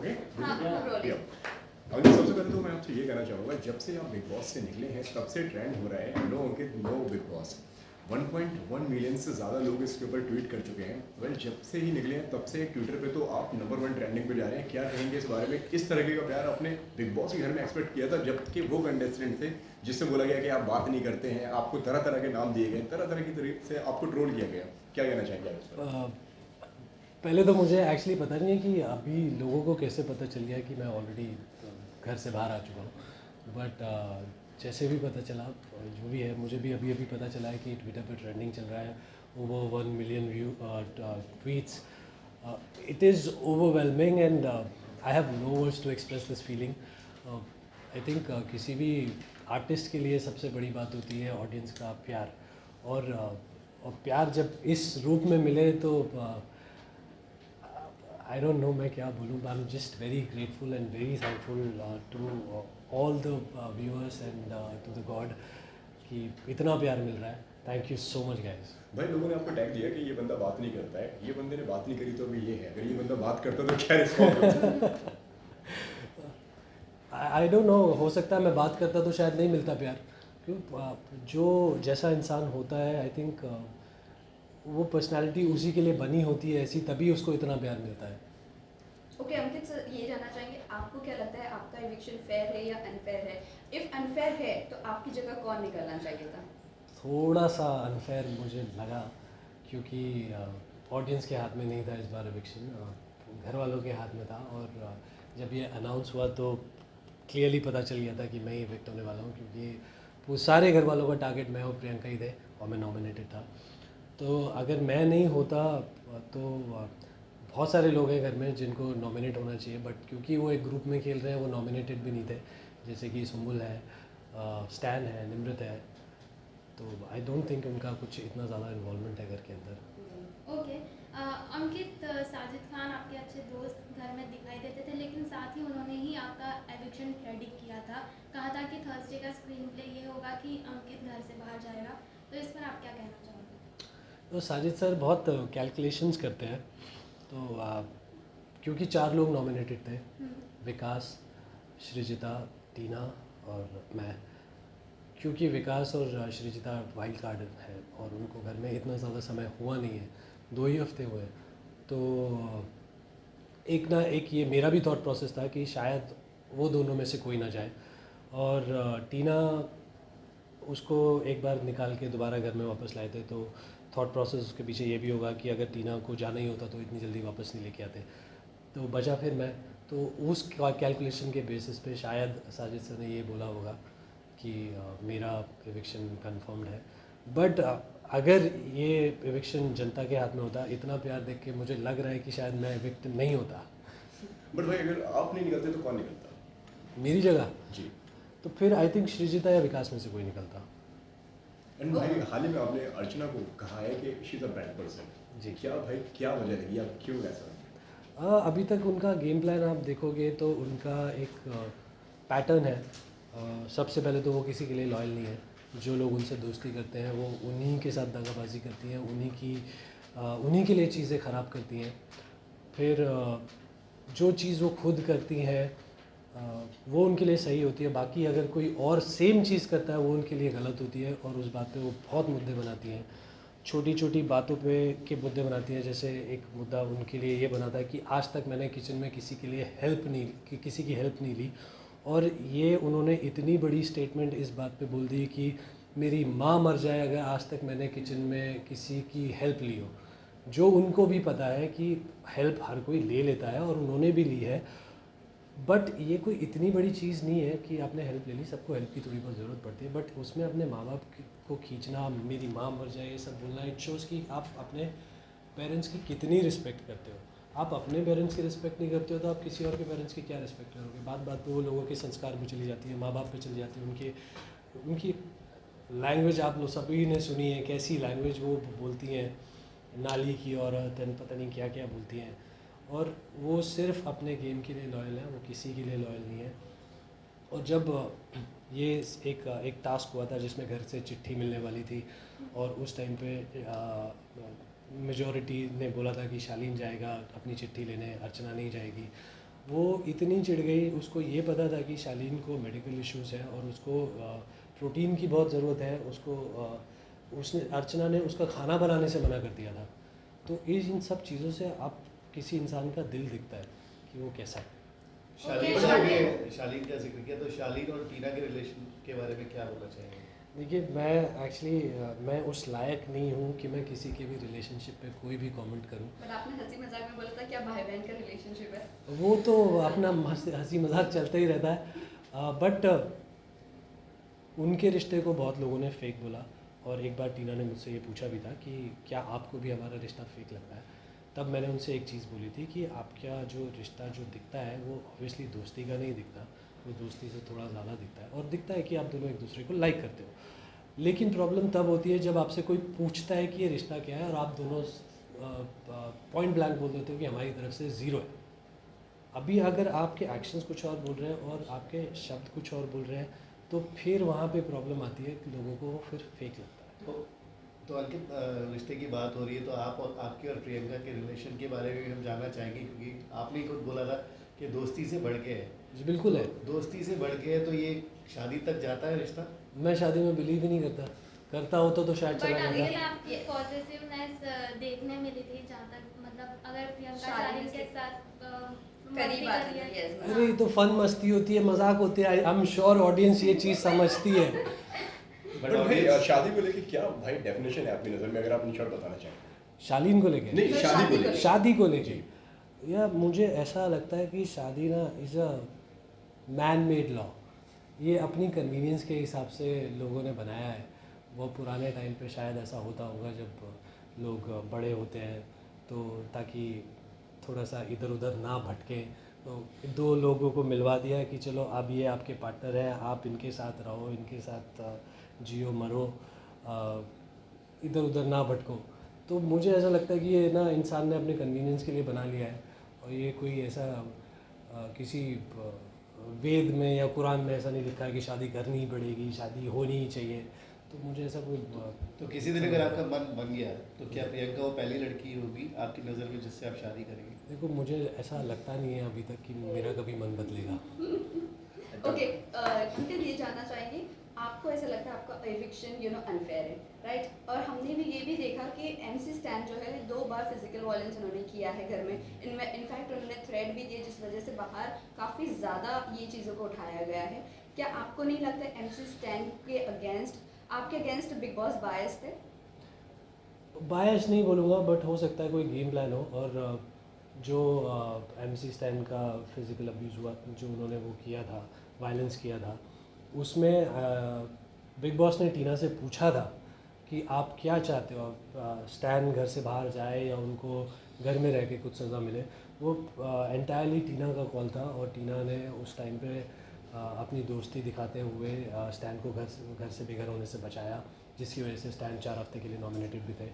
Okay. हाँ, rolling. अभी सबसे पहले तो मैं आपसे ये कहना चाहूँगा, जब से आप बिग बॉस से निकले हैं तब से ट्रेंड हो रहा है नो अंकित नो बिग बॉस। 1.1 मिलियन से ज़्यादा लोग इसके ऊपर ट्वीट कर चुके हैं। वेल, जब से ही निकले हैं तब से ट्विटर पे तो आप नंबर 1 ट्रेंडिंग पे जा रहे हैं। क्या कहेंगे इस बारे में? किस तरीके का प्यार आपने बिग बॉस के घर में एक्सपेक्ट किया था, जबकि वो कंटेस्टेंट थे जिससे बोला गया कि आप बात नहीं करते हैं, आपको तरह तरह के नाम दिए गए, तरह तरह की तरीके से आपको ट्रोल किया गया। क्या कहना चाहेंगे आप इस पर? पहले तो मुझे एक्चुअली पता नहीं है कि अभी लोगों को कैसे पता चल गया कि मैं ऑलरेडी घर से बाहर आ चुका हूँ। बट जैसे भी पता चला, जो भी है, मुझे भी अभी अभी पता चला है कि ट्विटर पे ट्रेंडिंग चल रहा है over 1 million view tweets. It is overwhelming and I have no words to express this feeling. I think किसी भी आर्टिस्ट के लिए सबसे बड़ी बात होती है ऑडियंस का प्यार, और प्यार जब इस रूप में मिले तो I don't know मैं क्या बोलूँ, but I'm just very grateful and very thankful to all the viewers and to the God कि इतना प्यार मिल रहा है। Thank you so much guys। भाई, लोगों ने आपको टैग दिया कि ये बंदा बात नहीं करता है, ये बंदे ने बात नहीं करी तो अभी ये है, अगर ये बंदा बात करता तो क्या रिस्पॉन्स होता? I don't know, हो सकता है मैं बात करता तो शायद नहीं मिलता प्यार, क्यों जो जैसा इंसान होता है आई थिंक वो पर्सनालिटी उसी के लिए बनी होती है ऐसी, तभी उसको इतना प्यार मिलता है। ओके अंकित सर, ये जानना चाहेंगे आपको क्या लगता है आपका इविक्शन फेयर है या अनफेयर है? इफ अनफेयर है तो आपकी जगह कौन निकलना चाहिए था? थोड़ा सा अनफेयर मुझे लगा, क्योंकि ऑडियंस के हाथ में नहीं था इस बार इविक्शन, घर वालों के हाथ में था। और जब ये अनाउंस हुआ तो क्लियरली पता चल गया था कि मैं ही इविक्ट होने वाला हूँ, क्योंकि वो सारे घर वालों का टारगेट मैं और प्रियंका ही थे और मैं नॉमिनेटेड था। तो अगर मैं नहीं होता तो बहुत सारे लोग हैं घर में जिनको नॉमिनेट होना चाहिए, बट क्योंकि वो एक ग्रुप में खेल रहे हैं वो नॉमिनेटेड भी नहीं थे, जैसे कि सुम्बुल है, स्टैन है, निमृत है। तो आई डोंट थिंक उनका कुछ इतना ज़्यादा इन्वॉल्वमेंट है घर के अंदर। ओके। अंकित, साजिद खान आपके अच्छे दोस्त घर में दिखाई देते थे, लेकिन साथ ही उन्होंने ही आपका एविक्शन प्रेडिक्ट किया था। कहा था कि थर्सडे का स्क्रीन प्ले ये होगा कि अंकित घर से बाहर जाएगा, तो इस पर आप क्या कहना चाहोगे? तो साजिद सर बहुत कैलकुलेशंस करते हैं। तो क्योंकि 4 लोग नॉमिनेटेड थे, विकास, सृजिता, टीना और मैं। क्योंकि विकास और सृजिता वाइल्ड कार्ड है और उनको घर में इतना ज़्यादा समय हुआ नहीं है, 2 ही हफ्ते हुए हैं, तो एक ना एक ये मेरा भी थॉट प्रोसेस था कि शायद वो दोनों में से कोई ना जाए। और टीना, उसको एक बार निकाल के दोबारा घर में वापस लाए थे, तो थॉट प्रोसेस उसके पीछे ये भी होगा कि अगर टीना को जाना ही होता तो इतनी जल्दी वापस नहीं लेके आते, तो बचा फिर मैं। तो उस कैलकुलेशन के बेसिस पे शायद साजिद सर ने ये बोला होगा कि मेरा एविक्शन कंफर्म्ड है। बट अगर ये एविक्शन जनता के हाथ में होता, इतना प्यार देख के मुझे लग रहा है कि शायद मैं एविक्ट नहीं होता। बट भाई, अगर आप नहीं निकलते तो कौन निकलता? मेरी जगह जी। तो फिर आई थिंक सृजिता या विकास में से कोई निकलता। एंड भाई, हाल ही में आपने अर्चना को कहा है कि she is a bad person. जी। क्या भाई, क्या वजह लगी, या क्यों ऐसा? अभी तक उनका गेम प्लान आप देखोगे तो उनका एक पैटर्न है। सबसे पहले तो वो किसी के लिए लॉयल नहीं है। जो लोग उनसे दोस्ती करते हैं वो उन्हीं के साथ दगाबाजी करती हैं, उन्हीं के लिए चीज़ें ख़राब करती हैं। फिर जो चीज़ वो खुद करती हैं वो उनके लिए सही होती है, बाकी अगर कोई और सेम चीज़ करता है वो उनके लिए गलत होती है, और उस बात पे वो बहुत मुद्दे बनाती हैं। छोटी छोटी बातों पे के मुद्दे बनाती हैं। जैसे एक मुद्दा उनके लिए ये बनाता है कि आज तक मैंने किचन में किसी के लिए किसी की हेल्प नहीं ली, और ये उन्होंने इतनी बड़ी स्टेटमेंट इस बात पे बोल दी कि मेरी माँ मर जाए अगर आज तक मैंने किचन में किसी की हेल्प ली हो। जो उनको भी पता है कि हेल्प हर कोई ले लेता है और उन्होंने भी ली है, बट ये कोई इतनी बड़ी चीज़ नहीं है कि आपने हेल्प ले ली। सबको हेल्प की थोड़ी बहुत ज़रूरत पड़ती है, बट उसमें अपने माँ बाप को खींचना, मेरी माँ मर जाए, ये सब बोलना, इट शोज़ कि आप अपने पेरेंट्स की कितनी रिस्पेक्ट करते हो। आप अपने पेरेंट्स की रिस्पेक्ट नहीं करते हो तो आप किसी और के पेरेंट्स की क्या रिस्पेक्ट करोगे। बात बात पे वो लोगों के संस्कार पे चली जाती है, माँ बाप पे चली जाती है। उनकी लैंग्वेज आप लोग सभी ने सुनी है, कैसी लैंग्वेज वो बोलती हैं, नाली की औरत एंड पता नहीं क्या क्या बोलती हैं। और वो सिर्फ अपने गेम के लिए लॉयल है, वो किसी के लिए लॉयल नहीं है। और जब ये एक टास्क हुआ था जिसमें घर से चिट्ठी मिलने वाली थी, और उस टाइम पे मेजॉरिटी ने बोला था कि शालीन जाएगा अपनी चिट्ठी लेने, अर्चना नहीं जाएगी। वो इतनी चिढ़ गई, उसको ये पता था कि शालीन को मेडिकल इश्यूज हैं और उसको प्रोटीन की बहुत ज़रूरत है, उसको उसने अर्चना ने उसका खाना बनाने से मना कर दिया था। तो इन सब चीज़ों से आप किसी इंसान का दिल दिखता है कि वो कैसा है। शालीन का जिक्र किया, तो शालीन और टीना के रिलेशन के बारे में क्या बोलना चाहेंगे? देखिए, मैं उस लायक नहीं हूँ कि मैं किसी के भी रिलेशनशिप पे कोई भी कमेंट करूँ। बट आपने हंसी मजाक में बोला था क्या भाई बहन का रिलेशनशिप है। वो तो अपना हंसी मजाक चलता ही रहता है, बट उनके रिश्ते को बहुत लोगों ने फेक बोला। और एक बार टीना ने मुझसे ये पूछा भी था कि क्या आपको भी हमारा रिश्ता फेक लगता है। तब मैंने उनसे एक चीज़ बोली थी कि आपका जो रिश्ता जो दिखता है वो ऑब्वियसली दोस्ती का नहीं दिखता, वो दोस्ती से थोड़ा ज़्यादा दिखता है और दिखता है कि आप दोनों एक दूसरे को लाइक करते हो। लेकिन प्रॉब्लम तब होती है जब आपसे कोई पूछता है कि ये रिश्ता क्या है और आप दोनों पॉइंट ब्लैंक बोल देते हो कि हमारी तरफ से ज़ीरो है। अभी अगर आपके एक्शंस कुछ और बोल रहे हैं और आपके शब्द कुछ और बोल रहे हैं तो फिर वहाँ पे प्रॉब्लम आती है कि लोगों को वो फिर फेक लगता है। तो अंकित, रिश्ते की बात हो रही है तो आप और आपके और प्रियंका के रिलेशन के बारे में भी हम जानना चाहेंगे, क्योंकि आपने खुद बोला था कि दोस्ती से बढ़ के है। जी बिल्कुल है। दोस्ती से बढ़ के है तो ये शादी तक जाता है रिश्ता? मैं शादी में बिलीव ही नहीं करता होता तो शायद बट चला अभी जाता। आपकी पॉजिटिवनेस देखने मिली थी, जहाँ तक मतलब अगर प्रियंका शालीन शालीन के साथ करीब आती है, yes, अरे ये तो फन मस्ती होती है, मजाक होते हैं। आई एम श्योर ऑडियंस ये चीज़ समझती है। बट भाई शादी को लेके क्या भाई डेफिनेशन है आपकी नज़र में, अगर आप इन शॉर्ट बताना चाहें? शालीन को लेके नहीं, शादी को लेके। शादी को लेके या मुझे ऐसा लगता है कि शादी ना is a man made law. ये अपनी कन्वीनियंस के हिसाब से लोगों ने बनाया है। वो पुराने टाइम पे शायद ऐसा होता होगा जब लोग बड़े होते हैं तो ताकि थोड़ा सा इधर उधर ना भटके, तो दो लोगों को मिलवा दिया कि चलो अब ये आपके पार्टनर हैं, आप इनके साथ रहो, इनके साथ जियो मरो, इधर उधर ना भटको। तो मुझे ऐसा लगता है कि ये ना इंसान ने अपने कन्वीनियंस के लिए बना लिया है और ये कोई ऐसा किसी वेद में या कुरान में ऐसा नहीं लिखा है कि शादी करनी ही पड़ेगी, शादी होनी ही चाहिए। तो मुझे ऐसा कोई तो किसी दिन अगर आपका मन बन गया तो क्या प्रियंका वो पहली लड़की होगी आपकी नज़र में जिससे आप शादी करेंगे? देखो, मुझे ऐसा लगता नहीं है अभी तक कि मेरा कभी मन बदलेगा। ओके, अंकित ये जानना चाहेंगे, आपको ऐसा लगता है आपका एविक्शन अनफेयर है, राइट? और हमने भी ये भी देखा कि MC स्टैन जो है 2 बार फिजिकल वायलेंस उन्होंने किया है घर में। इनफैक्ट उन्होंने थ्रेट भी दिए जिस वजह से बाहर काफ़ी ज़्यादा ये चीज़ों को उठाया गया है। क्या आपको नहीं लगता MC स्टैन के अगेंस्ट, आपके अगेंस्ट बिग बॉस बायस थे? बायस नहीं बोलूँगा, बट हो सकता है कोई गेम प्लान हो। और जो MC स्टैन का फिज़िकल अब्यूज़ हुआ, जो उन्होंने वो किया था, वायलेंस किया था, उसमें बिग बॉस ने टीना से पूछा था कि आप क्या चाहते हो, स्टैन घर से बाहर जाए या उनको घर में रह के कुछ सज़ा मिले। वो एंटायरली टीना का कॉल था और टीना ने उस टाइम पे अपनी दोस्ती दिखाते हुए स्टैन को घर से बेघर होने से बचाया, जिसकी वजह से स्टैन 4 हफ्ते के लिए नॉमिनेटेड भी थे।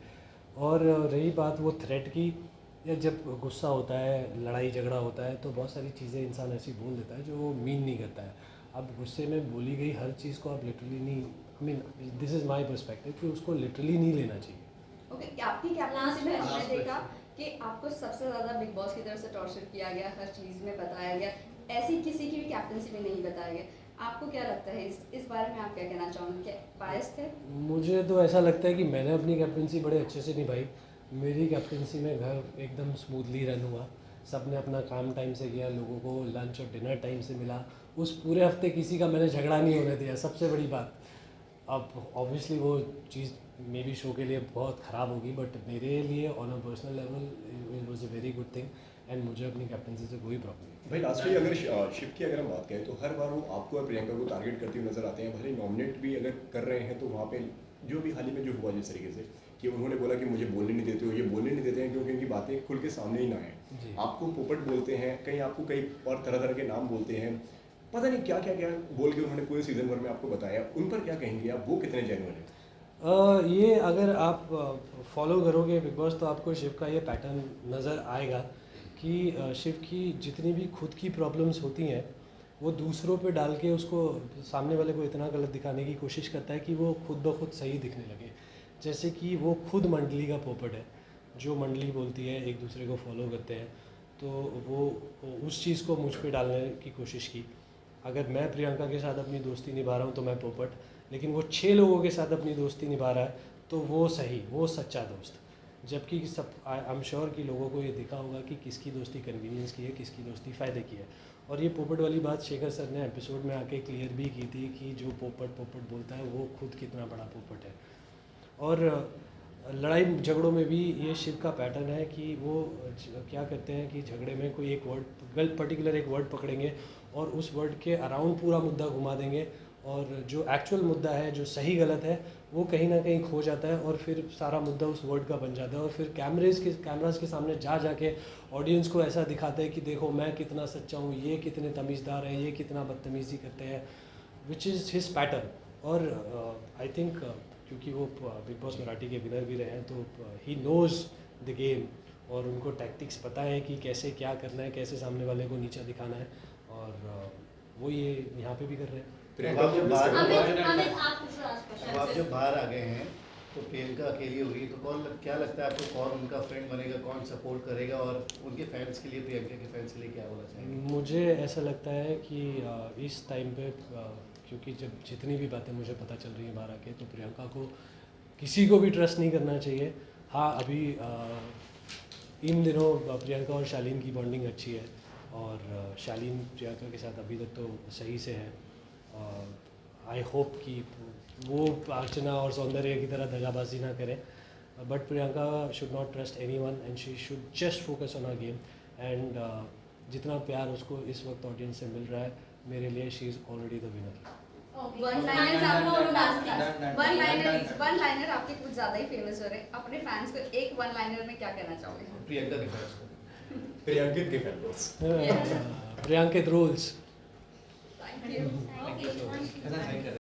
और रही बात वो थ्रेट की, या जब गुस्सा होता है, लड़ाई झगड़ा होता है, तो बहुत सारी चीज़ें इंसान ऐसी बोल देता है जो वो मीन नहीं करता है। अब गुस्से में बोली गई हर चीज़ को आप लिटरली नहीं, I mean this is my perspective कि उसको लिटरली नहीं लेना चाहिए। ओके, आपकी कैप्टनसी में हमने देखा कि आपको सबसे ज़्यादा बिग बॉस की तरफ से टॉर्चर किया गया, हर चीज़ में बताया गया, ऐसी किसी की भी कैप्टनसी में नहीं बताया गया। आपको क्या लगता है इस बारे में, आप क्या कहना चाहोगे, क्या बायस थे? मुझे तो ऐसा लगता है कि मैंने अपनी कैप्टनसी बड़े अच्छे से निभाई। मेरी कैप्टनसी में घर एकदम स्मूथली रन हुआ, सब ने अपना काम टाइम से किया, लोगों को लंच और डिनर टाइम से मिला। उस पूरे हफ्ते किसी का मैंने झगड़ा नहीं होने दिया, सबसे बड़ी बात। अब ऑब्वियसली वो चीज़ मे बी शो के लिए बहुत ख़राब होगी, बट मेरे लिए on a personal level it was a very good thing and मुझे अपनी कैप्टनसी से कोई प्रॉब्लम नहीं। भाई लास्टली अगर शिव की अगर हम बात करें तो हर बार वो आपको और प्रियंका को टारगेट करते हुए नजर आते हैं। भले नॉमिनेट भी अगर कर रहे हैं तो वहाँ पे जो भी हाल ही में जो हुआ जिस तरीके से कि उन्होंने बोला कि मुझे बोलने नहीं देते हो, ये बोलने नहीं देते हैं क्योंकि उनकी बातें खुल के सामने ही ना आए। आपको पोपट बोलते हैं, कहीं आपको कई और तरह तरह के नाम बोलते हैं, पता नहीं क्या क्या क्या बोल के उन्होंने पूरे सीजन भर में आपको बताया। उन पर क्या कहेंगे आप, वो कितने जेन्युइन है? ये अगर आप फॉलो करोगे बिग बॉस तो आपको शिव का ये पैटर्न नज़र आएगा कि शिव की जितनी भी खुद की प्रॉब्लम्स होती हैं वो दूसरों पे डाल के उसको सामने वाले को इतना गलत दिखाने की कोशिश करता है कि वो खुद ब खुद सही दिखने लगे। जैसे कि वो खुद मंडली का पोपट है, जो मंडली बोलती है एक दूसरे को फॉलो करते हैं, तो वो उस चीज़ को मुझ पे डालने की कोशिश की। अगर मैं प्रियंका के साथ अपनी दोस्ती निभा रहा हूँ तो मैं पोपट, लेकिन वो 6 लोगों के साथ अपनी दोस्ती निभा रहा है तो वो सही, वो सच्चा दोस्त। जबकि सब आई एम श्योर कि लोगों को ये दिखा होगा कि किसकी दोस्ती कन्वीनियंस की है, किसकी दोस्ती फ़ायदे की है। और ये पोपट वाली बात शेखर सर ने एपिसोड में आके क्लियर भी की थी कि जो पोपट पोपट बोलता है वो खुद कितना बड़ा पोपट है। और लड़ाई झगड़ों में भी ये शिव का पैटर्न है कि वो क्या करते हैं कि झगड़े में कोई एक वर्ड, पर्टिकुलर एक वर्ड पकड़ेंगे और उस वर्ड के अराउंड पूरा मुद्दा घुमा देंगे, और जो एक्चुअल मुद्दा है, जो सही गलत है, वो कहीं ना कहीं खो जाता है और फिर सारा मुद्दा उस वर्ड का बन जाता है। और फिर कैमरास के सामने जाके ऑडियंस को ऐसा दिखाते हैं कि देखो मैं कितना सच्चा हूँ, ये कितने तमीज़दार हैं, ये कितना बदतमीज़ी करते हैं, विच इज़ हिज पैटर्न। और आई थिंक क्योंकि वो बिग बॉस मराठी के विनर भी रहे हैं तो ही नोज़ द गेम, और उनको टैक्टिक्स पता है कि कैसे क्या करना है, कैसे सामने वाले को नीचा दिखाना है, और वो ये यहाँ पे भी कर रहे हैं। प्रियंका अब जब को बाहर आप पूछो आज अब आप जब बाहर आ गए हैं तो प्रियंका अकेली हो गई, तो क्या लगता है आपको, कौन उनका फ्रेंड बनेगा, कौन सपोर्ट करेगा, और उनके फैंस के लिए, प्रियंका के फैंस के लिए क्या बोलना चाहेंगे? मुझे ऐसा लगता है कि इस टाइम पे क्योंकि जब जितनी भी बातें मुझे पता चल रही हैं बाहर आके, तो प्रियंका को किसी को भी ट्रस्ट नहीं करना चाहिए। हाँ, अभी इन दिनों प्रियंका और शालीन की बॉन्डिंग अच्छी है, और शालीन प्रियंका के साथ अभी तक तो सही से है। आई होप कि वो अर्चना और सौंदर्य की तरह दगाबाजी ना करें, but Priyanka should not trust anyone and she should just focus on a game. And जितना प्यार उसको इस वक्त ऑडियंस से मिल रहा है, मेरे लिए she is already the winner. One liner आपके कुछ ज्यादा ही फेमस हो रहे हैं, अपने फैंस को एक वन लाइनर में क्या कहना चाहोगे? प्रियंका के फैंस को, प्रियंकित के fans. Priyankit rules. Thank you. Okay, thank you.